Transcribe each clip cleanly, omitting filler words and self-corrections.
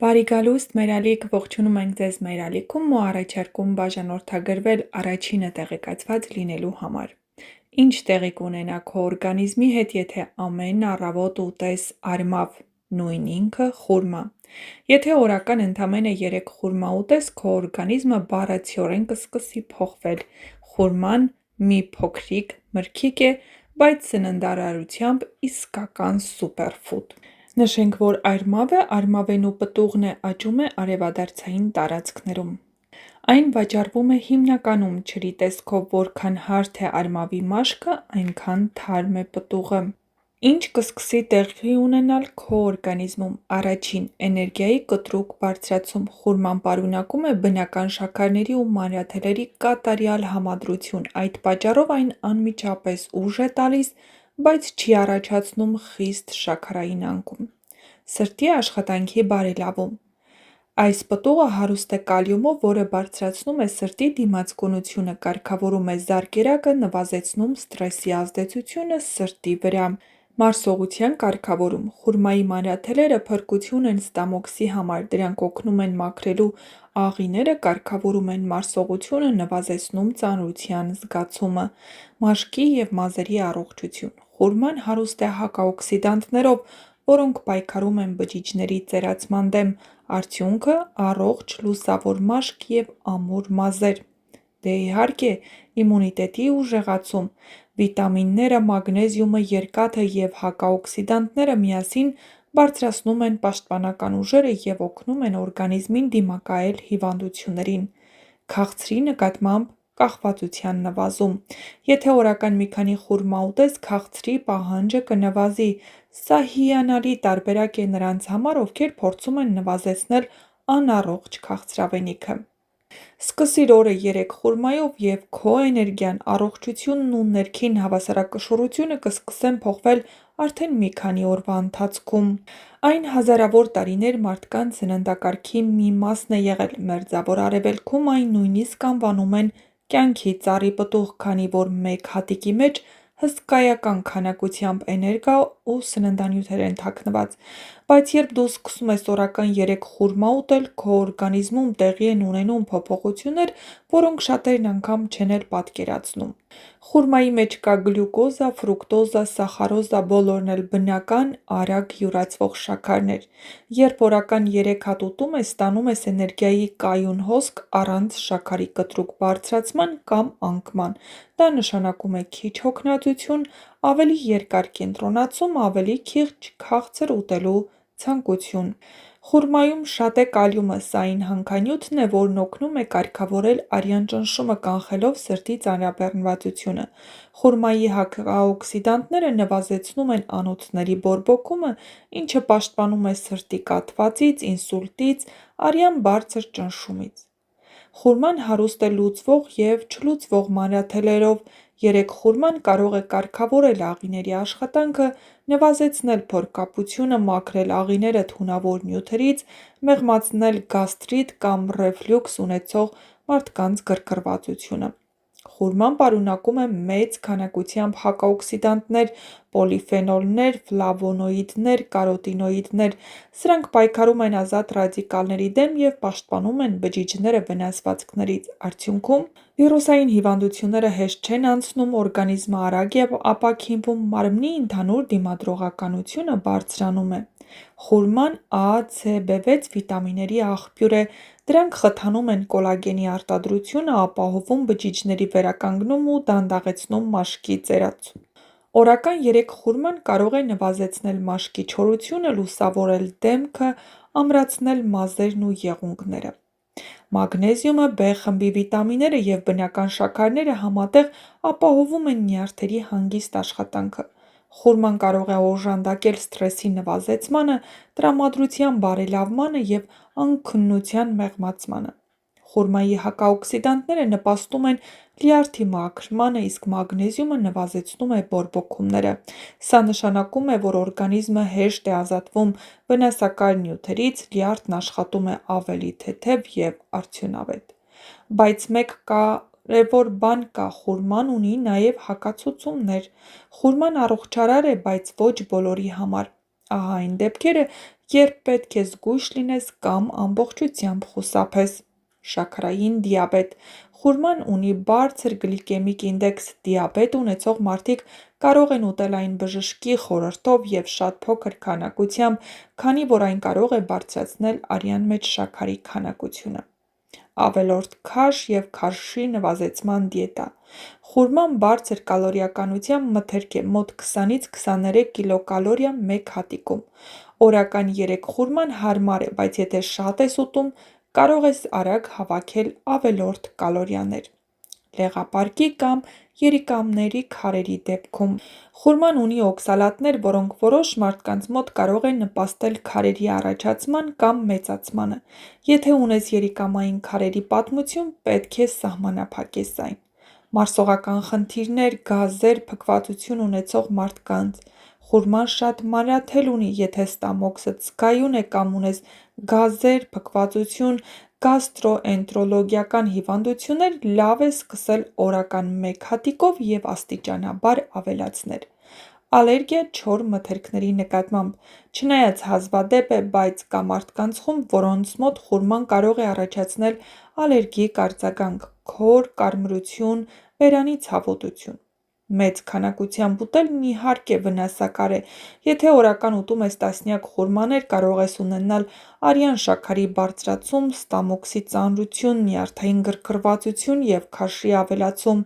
Բարի գալուստ, մերալիք, ողջունում ենք ձեզ մեր ալիքում ու առաջարկում բաժանորդագրվել առաջինը տեղեկացված լինելու համար։ Ինչ տեղի կունենա քո օրգանիզմի հետ, եթե ամեն առավոտ ուտես արմավ, նույն ինքը խուրմա։ Եթե օրական ընդամենը 3 խուրմա ուտես, քո օրգանիզմը բառացիորեն կսկսի փոխվել։ Խուրման մի փոքրիկ մրգիկ է, բայց սննդարարությամբ իսկական սուպերֆուդ։ Նշենք, որ արմավենու պտուղն աճում է արևադարձային տարածքներում։ Այն վաճառվում է հիմնականում ջրի տեսքով, որքան հարթ է արմավի մաշկը, այնքան թարմ է պտուղը։ Ինչ կսկսի տեղի ունենալ քո օրգանիզմում։ Առաջին՝ էներգիայի կտրուկ բարձրացում։ Խուրման պարունակում է բնական շաքարների ու մանրաթելերի կատարյալ համադրություն, այդ պատճառով այն անմիջապես ուժ է տալիս, բայց չի առաջացնում խիստ շաքարային անկում։ Սրտի աշխատանքի բարելավում։ Այս պտուղը հարուստ է կալիումով, որը բարձրացնում է սրտի դիմացկունությունը, կարգավորում է զարկերակը, նվազեցնում սթրեսի ազդեցությունը սրտի վրա։ Մարսողության կարգավորում։ Խուրմայի մանրաթելերը փրկություն են ստամոքսի համար, դրանք օգնում են մաքրելու աղիները, կարգավորում են մարսողությունը, նվազեցնում ծանրության զգացումը։ Մաշկի և մազերի առողջություն։ Խուրման հարուստ է հակաօքսիդանտներով, որոնք պայքարում են բջիջների ծերացման դեմ, արդյունքը՝ առողջ, լուսավոր մաշկ և ամուր մազեր։ Դե իհարկե, իմունիտետի ուժեղացում։ Վիտամինները, մագնեզիումը, երկաթը և հակաօքսիդանտները միասին բարձրացնում են պաշտպանական ուժերը և օգնում են օրգանիզմին դիմակայել հիվանդություններին։ Քաղցրի նկատմամբ կախվածության նվազում։ Եթե օրական մի քանի խուրմա ուտես, քաղցրի պահանջը կնվազի։ Սա հիանալի տարբերակ է նրանց համար, ովքեր փորձում են նվազեցնել անառողջ քաղցրավենիքը։ Սկսիր օրը 3 խուրմայով, և քո էներգիան, առողջությունն ու ներքին հավասարակշռությունը կսկսեն փոխվել արդեն մի քանի օրվա ընթացքում։ Այն հազարավոր տարիներ մարդկանց սննդակարգի մի մասն է եղել։ Մերձավոր Արևելքում այն նույնիսկ անվանում են կյանքի ծառի պտուղ, քանի որ մեկ հատիկի մեջ հսկայական քանակությամբ էներգիա ու սննդանյութեր են թաքնված։ Բայց երբ դու սկսում ես օրական 3 խուրմա ուտել, քո օրգանիզմում տեղի են ունենում փոփոխություններ, որոնք շատերն անգամ չեն էլ պատկերացնում։ Խուրմայի մեջ կա գլյուկոզա, ֆրուկտոզա, սախարոզա, բոլորն էլ բնական, արագ յուրացվող շաքարներ։ Երբ օրական 3 հատ ուտում ես, ստանում ես էներգիայի կայուն հոսք առանց շաքարի կտրուկ բարձրացման կամ անկման։ Դա նշանակում է քիչ հոգնածություն, ավելի երկար կենտրոնացում, ավելի քիչ քաղցր ուտելու ցանկություն։ Խուրմայում շատ է կալիումը, սա այն հանքանյութն է, որն օգնում է կարգավորել արյան ճնշումը, կանխելով սրտի ծանրաբեռնվածությունը։ Խուրմայի հակաօքսիդանտները նվազեցնում են անոթների բորբոքումը, ինչը պաշտպանում է սրտի կաթվածից, ինսուլտից, արյան բարձր ճնշումից։ Խուրման հարուստ է լուծվող և չլուծվող մանրաթելերով։ 3 խուրման կարող է կարգավորել աղիների աշխատանքը, նվազեցնել փորկապությունը, մաքրել աղիները թունավոր նյութերից, մեղմացնել գաստրիտ կամ ռեֆլյուքս ունեցող մարդկանց գրգռվածությունը։ Խուրման պարունակում է մեծ քանակությամբ հակաօքսիդանտներ, պոլիֆենոլներ, ֆլավոնոիդներ, կարոտինոիդներ։ Սրանք պայքարում են ազատ ռադիկալների դեմ և պաշտպանում են բջիջները վնասվածքներից։ Արդյունքում վիրուսային հիվանդությունները հեշտ չեն անցնում, օրգանիզմը արագ է ապաքինվում, մարմնի ընդհանուր դիմադրողականությունը բարձրանում է։ Խուրման A, C, B6 վիտամինների աղբյուր է։ Դրանք խթանում են կոլագենի արտադրությունը, ապահովում բջիջների վերականգնում ու դանդաղեցնում մաշկի ծերացում։ Օրական 3 խուրման կարող է նվազեցնել մաշկի չորությունը, լուսավորել դեմքը, ամրացնել մազերն ու եղունգները։ Մագնեզիումը, B խմբի վիտամինները և բնական շաքարները համատեղ ապահովում են նյարդերի հանգիստ աշխատանքը։ Խուրման կարող է օժանդակել սթրեսի նվազեցմանը, տրամադրության բարելավմանը և անքնության մեղմացմանը։ Խուրմայի հակաօքսիդանտները նպաստում են լյարդի մաքրմանը, իսկ մագնեզիումը նվազեցնում է բորբոքումները։ Սա նշանակում է, որ օրգանիզմը հեշտ է ազատվում վնասակար նյութերից, լյարդն աշխատում է ավելի թեթև և արդյունավետ։ Բայց մեկ կարևոր բան կա՝ խուրման ունի նաև հակացուցումներ։ Խուրման առողջարար է, բայց ոչ բոլորի համար։ Ահա այն դեպքերը, երբ պետք է զգույշ լինես կամ ամբողջությամբ խուսափես։ Շաքարային դիաբետ։ Խուրման ունի բարձր գլիկեմիկ ինդեքս, դիաբետ ունեցող մարդիկ կարող են ուտել այն բժշկի խորհրդով և շատ փոքր քանակությամբ, քանի որ այն կարող է բարձրացնել արյան մեջ շաքարի քանակությունը։ Ավելորդ քաշ և քարշի նվազեցման դիետա։ Խուրման բարձր կալորիականությամբ մթերք է մոտ 20-ից 23 կիլոկալորիա մեկ հատիկում։ Օրական 3 խուրման հարմար է, բայց եթե շատ ես ուտում, կարող ես արագ հավաքել ավելորդ կալորիաներ։ Լեղապարկի կամ երիկամների քարերի դեպքում խուրման ունի օքսալատներ, որոնք որոշ մարդկանց մոտ կարող են նպաստել քարերի առաջացման կամ մեծացմանը։ Եթե ունես երիկամային քարերի պատմություն, պետք է սահմանափակես այն։ Մարսողական խնդիրներ, գազեր, փքվածություն ունեցող մարդկանց խուրման շատ մանրաթել ունի, եթե ստամոքսդ զգայուն է կամ ունես գազեր, փքվածություն, գաստրոէնտրոլոգիական հիվանդություններ, լավ է սկսել օրական 1 հատիկով և աստիճանաբար ավելացնել։ Ալերգիա չոր մթերքների նկատմամբ։ Չնայած հազվադեպ է, բայց կա մարդկանց խումբ, որոնց մոտ խուրման կարող է առաջացնել ալերգիկ արձագանք, քոր, կարմրություն, բերանի ցավոտություն։ Մեծ քանակությամբ ուտելն իհարկե վնասակար է։ Եթե օրական ուտում ես տասնյակ խուրմաներ, կարող ես ունենալ արյան շաքարի բարձրացում, ստամոքսի ծանրություն, նյարդային գրգռվածություն և քաշի ավելացում։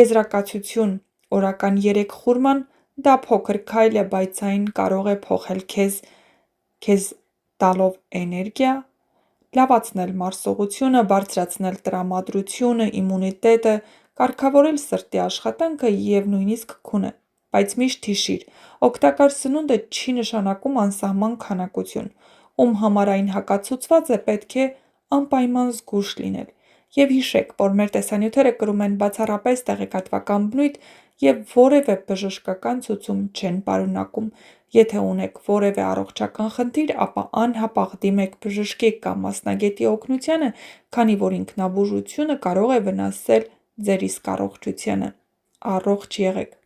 Եզրակացություն. օրական 3 խուրման, դա փոքր քայլ է, բայց այն կարող է փոխել քեզ տալով էներգիա, լավացնել մարսողությունը, բարձրացնել տրամադրությունը, իմունիտետը, կարգավորել սրտի աշխատանքը և նույնիսկ քունը։ Բայց միշտ հիշիր, օգտակար սնունդը չի նշանակում անսահման քանակություն։ Ում համար այն հակացուցված է, պետք է անպայման զգույշ լինել։ Եվ հիշեք, որ մեր տեսանյութերը կրում են բացառապես տեղեկատվական բնույթ և որևէ բժշկական ցուցում չեն պարունակում։ Եթե ունեք որևէ առողջական խնդիր, ապա անհապաղ դիմեք բժշկի կամ մասնագետի օգնությանը, քանի որ ինքնաբուժությունը կարող է վնասել ձեր իսկ առողջությանը։ Առողջ եղեք։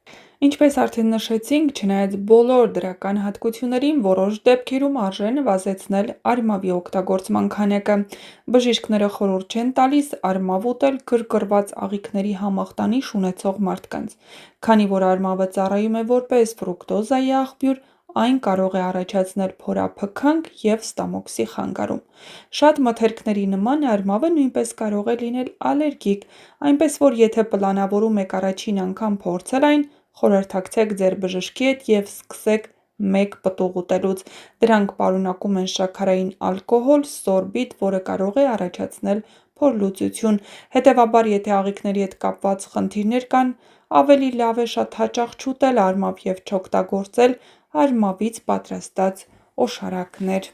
Ինչպես արդեն նշեցինք, չնայած բոլոր դրական հատկություններին, որոշ դեպքերում արժե նվազեցնել արմավի օգտագործման քանակը։ Բժիշկները խորհուրդ չեն տալիս արմավ ուտել գրգռված աղիքների համախտանիշ ունեցող մարդկանց։ Քանի որ արմավը ծառայում է որպես ֆրուկտոզայի աղբյուր, այն կարող է առաջացնել փորափքանք և ստամոքսի խանգարում։ Շատ մթերքների նման արմավը նույնպես կարող է լինել ալերգիկ, այնպես որ եթե պլանավորում եք առաջին անգամ փորձել այն, խորհրդակցեք ձեր բժշկի հետ և սկսեք 1 պտուղ ուտելուց։ Դրանք պարունակում են շաքարային ալկոհոլ, սորբիտ, որը կարող է առաջացնել փորլուծություն։ Հետևաբար, եթե աղիքների հետ կապված խնդիրներ կան, ավելի լավ է շատ հաճախ չուտել արմավ և չօգտագործել արմավից պատրաստած օշարակներ։